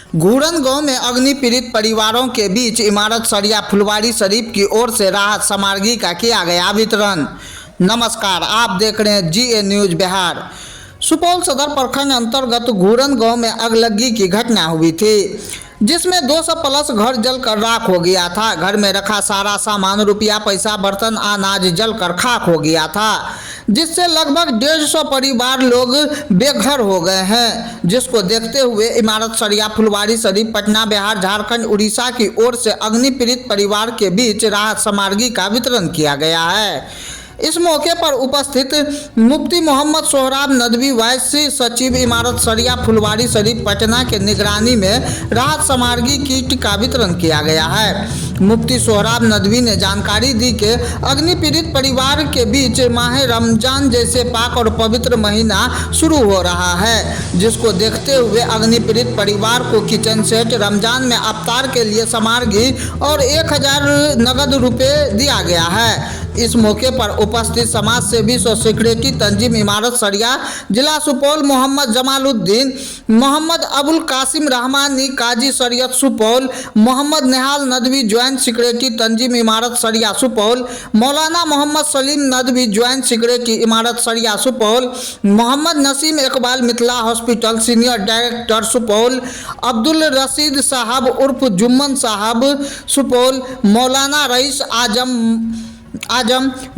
घूरन गांव में अग्नि पीड़ित परिवारों के बीच इमारत सरिया फुलवारी शरीफ की ओर से राहत सामग्री का किया गया वितरण। नमस्कार, आप देख रहे हैं GA न्यूज बिहार। सुपौल सदर प्रखंड अंतर्गत घूरन गांव में अगलगी की घटना हुई थी, जिसमें 200 प्लस घर जलकर राख हो गया था। घर में रखा सारा सामान, रुपया, पैसा, बर्तन, अनाज जलकर खाक हो गया था, जिससे लगभग 150 परिवार लोग बेघर हो गए हैं। जिसको देखते हुए इमारत सरिया फुलवारी शरीफ पटना, बिहार, झारखंड, उड़ीसा की ओर से अग्नि पीड़ित परिवार के बीच राहत सामग्री का वितरण किया गया है। इस मौके पर उपस्थित मुफ्ती मोहम्मद सोहराब नदवी, वाइस सचिव इमारत सरिया फुलवारी शरीफ पटना के निगरानी में राहत सामग्री किट का वितरण किया गया है। मुफ्ती सोहराब नदवी ने जानकारी दी कि अग्नि पीड़ित परिवार के बीच माह रमजान जैसे पाक और पवित्र महीना शुरू हो रहा है, जिसको देखते हुए अग्नि पीड़ित परिवार को किचन सेट, रमजान में अफ्तार के लिए सामग्री और 1000 नगद रुपए दिया गया है। इस मौके पर उपस्थित समाज सेवी और सेक्रेटरी तंजीम इमारत सरिया जिला सुपौल मोहम्मद जमालुद्दीन, मोहम्मद अबुल कासिम रहमानी, काजी शरीयत सुपौल, मोहम्मद नेहाल नदवी, ज्वाइंट सेक्रेटरी तंजीम इमारत सरिया सुपौल, मौलाना Mohammad Salim Nadvi, joint secretary Imarat Shariya Supaul, Mohammad Naseem Iqbal, Mithila hospital senior director Supaul, Abdul Rashid साहब उर्फ जुम्मन साहब सुपौल, मौलाना रईस आजम,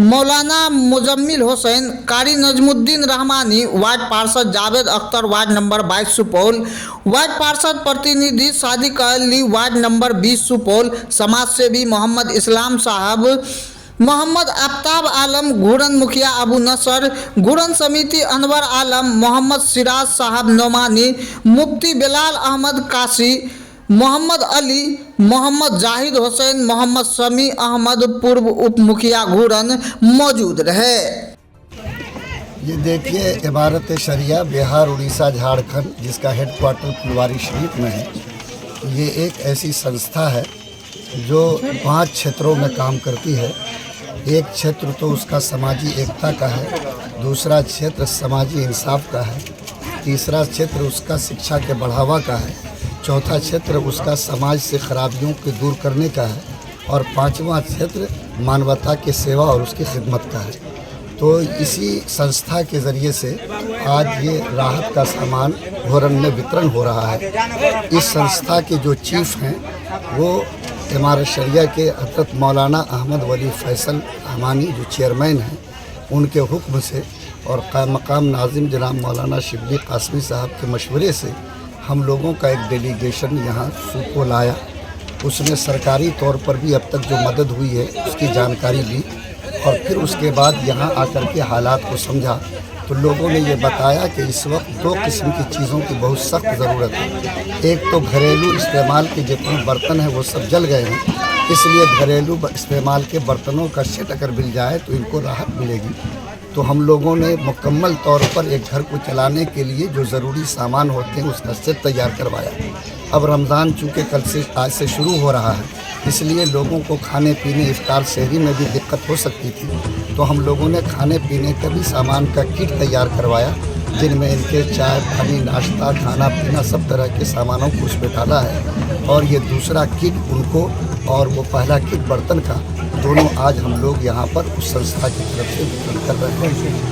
मौलाना मुजम्मिल हुसैन, कारी नजमुद्दीन रहमानी, वार्ड पार्षद Javed Akhtar, ward number 22 Supaul, ward पार्षद प्रतिनिधि सादिक अली, वार्ड नंबर 20 सुपौल, समाज सेवी मोहम्मद इस्लाम साहब, मोहम्मद आफ्ताब आलम, घूरन मुखिया अबू नसर, घूरन समिति अनवर आलम, मोहम्मद सिराज साहब नोमानी, मुफ्ती बिलाल अहमद काशी, मोहम्मद अली, मोहम्मद जाहिद हुसैन, मोहम्मद समी अहमद, पूर्व उप मुखिया घूरन मौजूद रहे। ये देखिए, इमारत शरिया बिहार, उड़ीसा, झारखंड, जिसका हेडक्वार्टर फुलवारी शरीफ में है। ये एक ऐसी संस्था है जो 5 क्षेत्रों में काम करती है। एक क्षेत्र तो उसका समाजी एकता का है, दूसरा क्षेत्र समाजी इंसाफ का है, तीसरा क्षेत्र उसका शिक्षा के बढ़ावा का है, चौथा क्षेत्र उसका समाज से खराबियों को दूर करने का है, और 5वां क्षेत्र मानवता की सेवा और उसकी खिदमत का है। तो इसी संस्था के ज़रिए से आज ये राहत का सामान घूरन में वितरण हो रहा है। इस संस्था के जो चीफ हैं वो इमारत शरिया के हज़रत मौलाना अहमद वली फैसल रहमानी, जो चेयरमैन हैं, उनके हुक्म से और मकाम नाजिम जनाब मौलाना शिबली कासमी साहब के मशवरे से हम लोगों का एक डेलीगेशन यहाँ सुपौल आया। उसने सरकारी तौर पर भी अब तक जो मदद हुई है उसकी जानकारी ली, और फिर उसके बाद यहाँ आकर के हालात को समझा। तो लोगों ने ये बताया कि इस वक्त 2 किस्म की चीज़ों की बहुत सख्त ज़रूरत है। एक तो घरेलू इस्तेमाल के जितने बर्तन हैं वो सब जल गए हैं, इसलिए घरेलू इस्तेमाल के बर्तनों का सेट अगर मिल जाए तो इनको राहत मिलेगी। तो हम लोगों ने मुकम्मल तौर पर एक घर को चलाने के लिए जो ज़रूरी सामान होते हैं उसका सेट तैयार करवाया। अब रमज़ान चूँकि कल से आज से शुरू हो रहा है, इसलिए लोगों को खाने पीने, इफ्तार सहरी में भी दिक्कत हो सकती थी। तो हम लोगों ने खाने पीने का भी सामान का किट तैयार करवाया, जिनमें इनके चाय, पानी, नाश्ता, खाना पीना सब तरह के सामानों को उसमें डाला है। और ये दूसरा किट उनको और वो पहला किट बर्तन का, दोनों आज हम लोग यहाँ पर उस संस्था की तरफ से वितरण कर रहे हैं।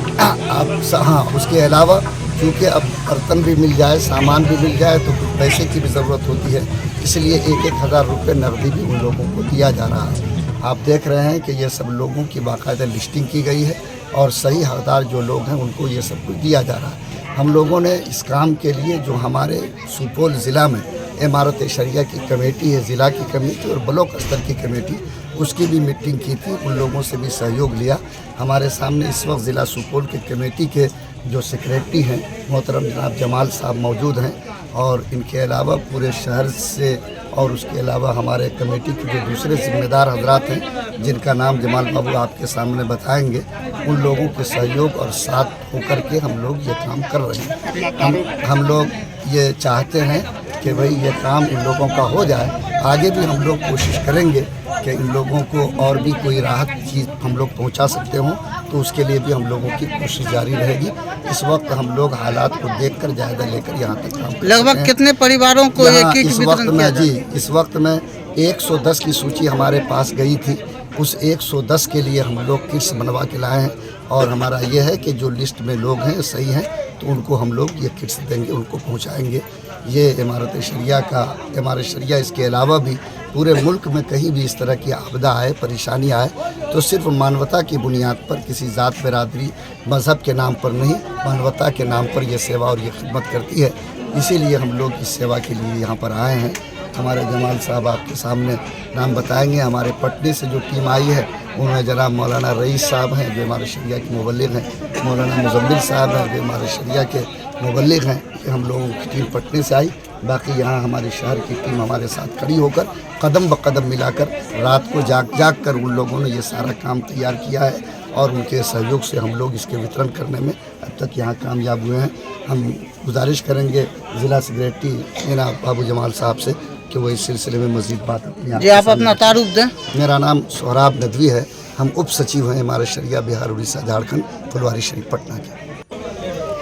हाँ, उसके अलावा क्योंकि अब बर्तन भी मिल जाए, सामान भी मिल जाए, तो कुछ पैसे की भी ज़रूरत होती है, इसलिए 1000 रुपये नकदी भी उन लोगों को दिया जा रहा है। आप देख रहे हैं कि ये सब लोगों की बाकायदा लिस्टिंग की गई है और सही हकदार जो लोग हैं उनको ये सब कुछ दिया जा रहा है। हम लोगों ने इस काम के लिए जो हमारे सुपौल ज़िला में इमारत शरिया की कमेटी है, ज़िला की कमेटी और ब्लॉक स्तर की कमेटी, उसकी भी मीटिंग की थी, उन लोगों से भी सहयोग लिया। हमारे सामने इस वक्त ज़िला सुपौल के कमेटी के जो सेक्रेटरी हैं मोहतरम जनाब जमाल साहब मौजूद हैं, और इनके अलावा पूरे शहर से और उसके अलावा हमारे कमेटी के जो दूसरे जिम्मेदार हजरात हैं, जिनका नाम जमाल बाबू आपके सामने बताएंगे, उन लोगों के सहयोग और साथ होकर के हम लोग ये काम कर रहे हैं। हम लोग ये चाहते हैं कि भाई ये काम इन लोगों का हो जाए। आगे भी हम लोग कोशिश करेंगे कि कि इन लोगों को और भी कोई राहत चीज़ हम लोग पहुंचा सकते हों, तो उसके लिए भी हम लोगों की कोशिश जारी रहेगी। इस वक्त हम लोग हालात को देखकर जायजा लेकर यहाँ तक काम कर लगभग सकते हैं। कितने परिवारों को यहाँ ये किट इस वक्त वितरण में किया जी इस वक्त में 110 की सूची हमारे पास गई थी। उस 110 के लिए हम लोग किट्स बनवा के लाए हैं और हमारा ये है कि जो लिस्ट में लोग हैं सही हैं तो उनको हम लोग ये किट्स देंगे, उनको पहुंचाएंगे। ये इमारत शरिया इसके अलावा भी पूरे मुल्क में कहीं भी इस तरह की आपदा आए, परेशानी आए, तो सिर्फ मानवता की बुनियाद पर, किसी ज़ात बिरादरी मज़हब के नाम पर नहीं, मानवता के नाम पर यह सेवा और ये खिदमत करती है। इसीलिए हम लोग इस सेवा के लिए यहाँ पर आए हैं। हमारे जमाल साहब आपके सामने नाम बताएंगे। हमारे पटने से जो टीम आई है उनमें जनाब मौलाना रईस साहब हैं जो हमारे शरिया के मुबल्लिग हैं, मौलाना मुजम्मिल साहब हैं जो हमारे शरिया के मुबल्लिग हैं। ये हम लोगों की टीम पटने से आई। बाकी यहाँ हमारे शहर की टीम हमारे साथ खड़ी होकर कदम ब कदम मिलाकर रात को जाग कर उन लोगों ने ये सारा काम तैयार किया है और उनके सहयोग से हम लोग इसके वितरण करने में अब तक यहाँ कामयाब हुए हैं। हम गुजारिश करेंगे ज़िला सेक्रेटरी मीना बाबू जमाल साहब से कि वो इस सिलसिले में मज़ीद बात अपनी जी, आप अपना तारुफ दें। मेरा नाम सोहराब नदवी है। हम उप सचिव हैं इमारत शरिया बिहार उड़ीसा झारखंड फुलवारी शरीफ पटना के।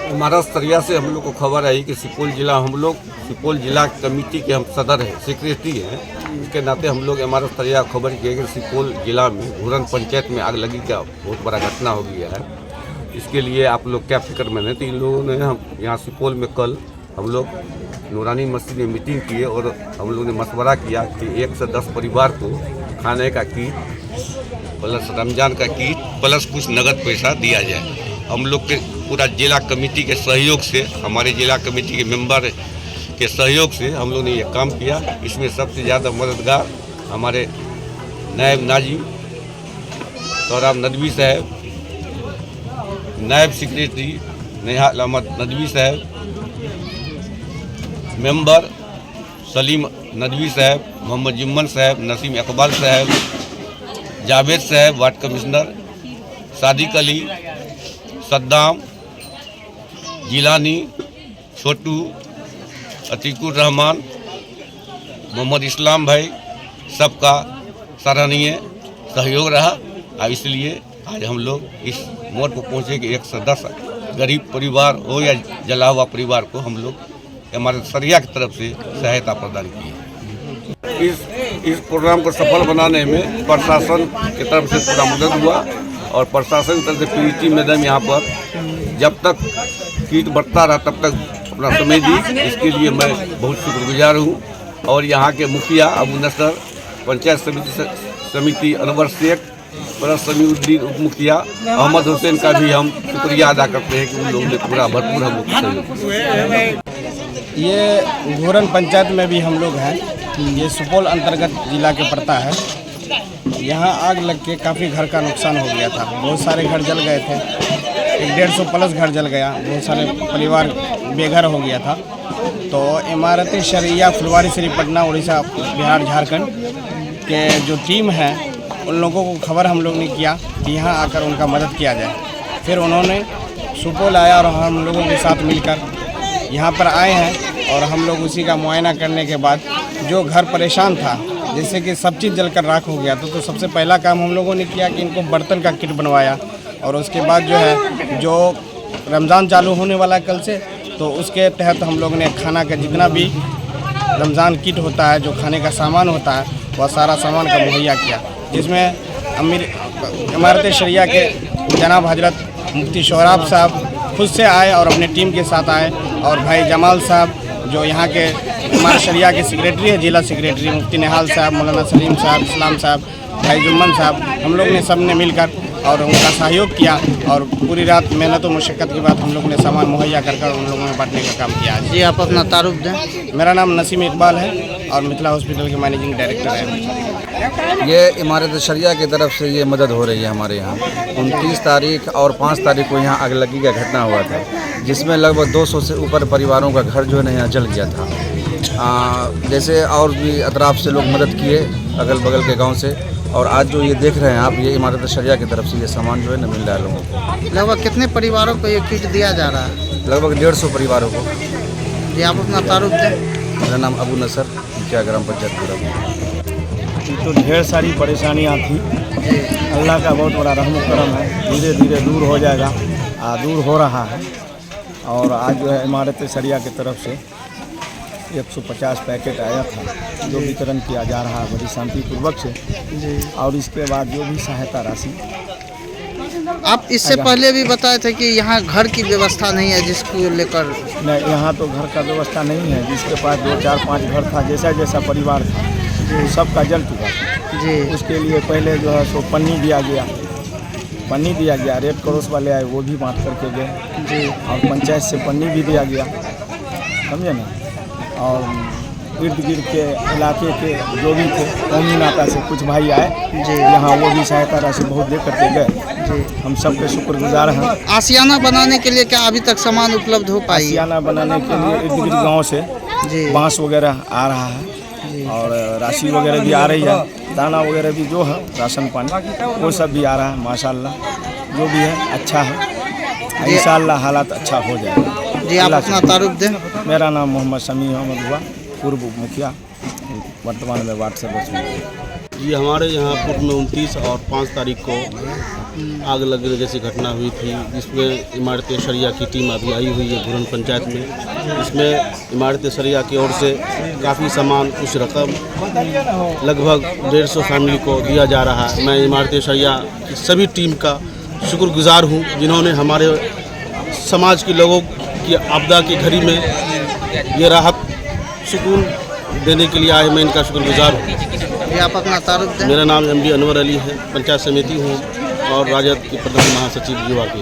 इमारत शरिया से हम लोग को खबर आई कि सुपौल जिला कमेटी के हम सदर हैं, सेक्रेटरी हैं। इसके नाते हम लोग इमारत शरिया खबर किए कि सुपौल जिला में घूरन पंचायत में आग लगी का बहुत बड़ा घटना हो गया है। इसके लिए आप लोग क्या फिक्र में हैं? तो इन लोगों ने हम यहाँ सुपौल में कल हम लोग नूरानी मस्जिद में मीटिंग किए और हम लोगों ने मशवरा किया कि 1 से 10 परिवार को खाने का किट प्लस रमज़ान का किट प्लस कुछ नगद पैसा दिया जाए। हम लोग के पूरा जिला कमेटी के सहयोग से, हमारे जिला कमेटी के मेंबर के सहयोग से हम लोग ने ये काम किया। इसमें सबसे ज़्यादा मददगार हमारे नायब नाजिम सोहराब नदवी साहब, नायब सेक्रेटरी नेहाल अहमद नदवी साहब, मेंबर सलीम नदवी साहब, मोहम्मद जुम्मन साहब, नसीम इकबाल साहब, जावेद साहब, वार्ड कमिश्नर सादिक अली, सद्दाम, जिलानी, छोटू, अतीकुर रहमान, मोहम्मद इस्लाम भाई, सबका सराहनीय सहयोग रहा और इसलिए आज हम लोग इस मोड़ पर पहुँचे कि 1 से 10 गरीब परिवार हो या जला हुआ परिवार को हम लोग हमारे शरिया की तरफ से सहायता प्रदान की है। इस प्रोग्राम को सफल बनाने में प्रशासन की तरफ से पूरा मदद हुआ और प्रशासन की तरफ से पीटी मैडम यहाँ पर जब तक किट बढ़ता रहा तब तक अपना समय दी। इसके लिए मैं बहुत शुक्रगुजार हूँ। और यहाँ के मुखिया अबू नसर, पंचायत समिति अनवर शेख, प्लस समीउद्दीन उप मुखिया अहमद हुसैन का भी हम शुक्रिया अदा करते हैं कि उन लोगों ने पूरा भरपूर हम सहयोग। ये घूरन पंचायत में भी हम लोग हैं। ये सुपौल अंतर्गत जिला के पड़ता है। यहाँ आग लग के काफ़ी घर का नुकसान हो गया था। बहुत सारे घर जल गए थे, 150 प्लस घर जल गया, बहुत सारे परिवार बेघर हो गया था। तो इमारत शरिया फुलवारी शरीफ पटना उड़ीसा बिहार झारखंड के जो टीम है उन लोगों को खबर हम लोग ने किया कि यहाँ आकर उनका मदद किया जाए। फिर उन्होंने सुपौल आया और हम लोगों के साथ मिलकर यहाँ पर आए हैं और हम लोग उसी का मुआयना करने के बाद जो घर परेशान था, जैसे कि सब चीज़ जलकर राख हो गया था, तो सबसे पहला काम हम लोगों ने किया कि इनको बर्तन का किट बनवाया। और उसके बाद जो है जो रमज़ान चालू होने वाला कल से, तो उसके तहत हम लोग ने खाना का जितना भी रमज़ान किट होता है, जो खाने का सामान होता है, वह सारा सामान का मुहैया किया। जिसमें अमीर इमारत शरिया के जनाब हजरत मुफ्ती सोहराब साहब खुद से आए और अपने टीम के साथ आए, और भाई जमाल साहब जो यहाँ के इमारत शरिया के सेक्रेटरी है, जिला सेक्रेटरी, मुफ्ती निहाल साहब, मौलाना सलीम साहब, इस्लाम साहब, भाई जुम्मन साहब, हम लोग ने सब ने मिलकर और उनका सहयोग किया और पूरी रात मेहनत और मुशक्क़त के बाद हम लोग ने सामान मुहैया कर उन लोगों ने बांटने का काम किया। जी, आप अपना तारुफ दें। मेरा नाम नसीम इकबाल है और मिथिला हॉस्पिटल के मैनेजिंग डायरेक्टर है। ये इमारत शरिया की तरफ से ये मदद हो रही है हमारे यहाँ। 29 तारीख और 5 तारीख को यहाँ आगलगी का घटना हुआ था, जिसमें लगभग 200 से ऊपर परिवारों का घर जो है ना यहाँ जल गया था। जैसे और भी अतराफ से लोग मदद किए अगल बगल के गांव से, और आज जो ये देख रहे हैं आप, ये इमारत शरिया की तरफ से ये सामान जो है न मिल रहा है लोगों को। लगभग कितने परिवारों को ये किट दिया जा रहा है? लगभग 150 परिवारों को। जी, आप अपना तारुफ दें। मेरा नाम अबू नसर, मुखिया ग्राम पंचायत पूरा। तो ढेर सारी परेशानियाँ थी। अल्लाह का बहुत बड़ा रहम करम है, धीरे धीरे दूर हो जाएगा, दूर हो रहा है। और आज जो है इमारत सरिया की तरफ से 150 पैकेट आया था जो वितरण किया जा रहा है बड़ी शांतिपूर्वक से। और इसके बाद जो भी सहायता राशि, आप इससे पहले भी बताए थे कि यहाँ घर की व्यवस्था नहीं है, जिसको लेकर नहीं, यहाँ तो घर का व्यवस्था नहीं है। जिसके पास 2, 4, 5 घर था, जैसा जैसा परिवार था वो सबका जल चुका था जी। उसके लिए पहले जो है सो पन्नी दिया गया, रेड क्रॉस वाले आए वो भी बांट करके गए जी। और पंचायत से पन्नी भी दिया गया, समझे ना। और इर्द गिर्द के इलाके के जो भी थे कौमी नाता से कुछ भाई आए जी, यहाँ वो भी सहायता राशि बहुत दे करके गए जी। हम सबके शुक्रगुजार हैं। आशियाना बनाने के लिए क्या अभी तक सामान उपलब्ध हो पाई? आशियाना बनाने के लिए इर्द गिर्द गाँव से जी बांस वगैरह आ रहा है और राशि वगैरह भी आ रही है, दाना वगैरह भी जो है राशन पानी वो सब भी आ रहा है। माशाल्लाह जो भी है अच्छा है, इंशाल्लाह हालात अच्छा हो जाएगा जी। आप अपना तारुफ दें। मेरा नाम मोहम्मद शमी अहमद हुआ, पूर्व मुखिया, वर्तमान में वार्ड सदस्य। जी हमारे यहाँ पूर्व में 29 और 5 तारीख को आग लगने जैसी घटना हुई थी, जिसमें इमारत शरिया की टीम अभी आई हुई है घुरन पंचायत में। इसमें इमारत शरिया की ओर से काफ़ी सामान, कुछ रकम लगभग 150 फैमिली को दिया जा रहा है। मैं इमारत शरिया की सभी टीम का शुक्रगुजार हूँ, जिन्होंने हमारे समाज के लोगों की आपदा की घड़ी में ये राहत सुकून देने के लिए आए। मैं इनका शुक्रगुजार हूँ। ये आप अपना तारुफ दें। मेरा नाम MD अनवर अली है, पंचायत समिति हूँ और राजद के प्रधान महासचिव युवा के।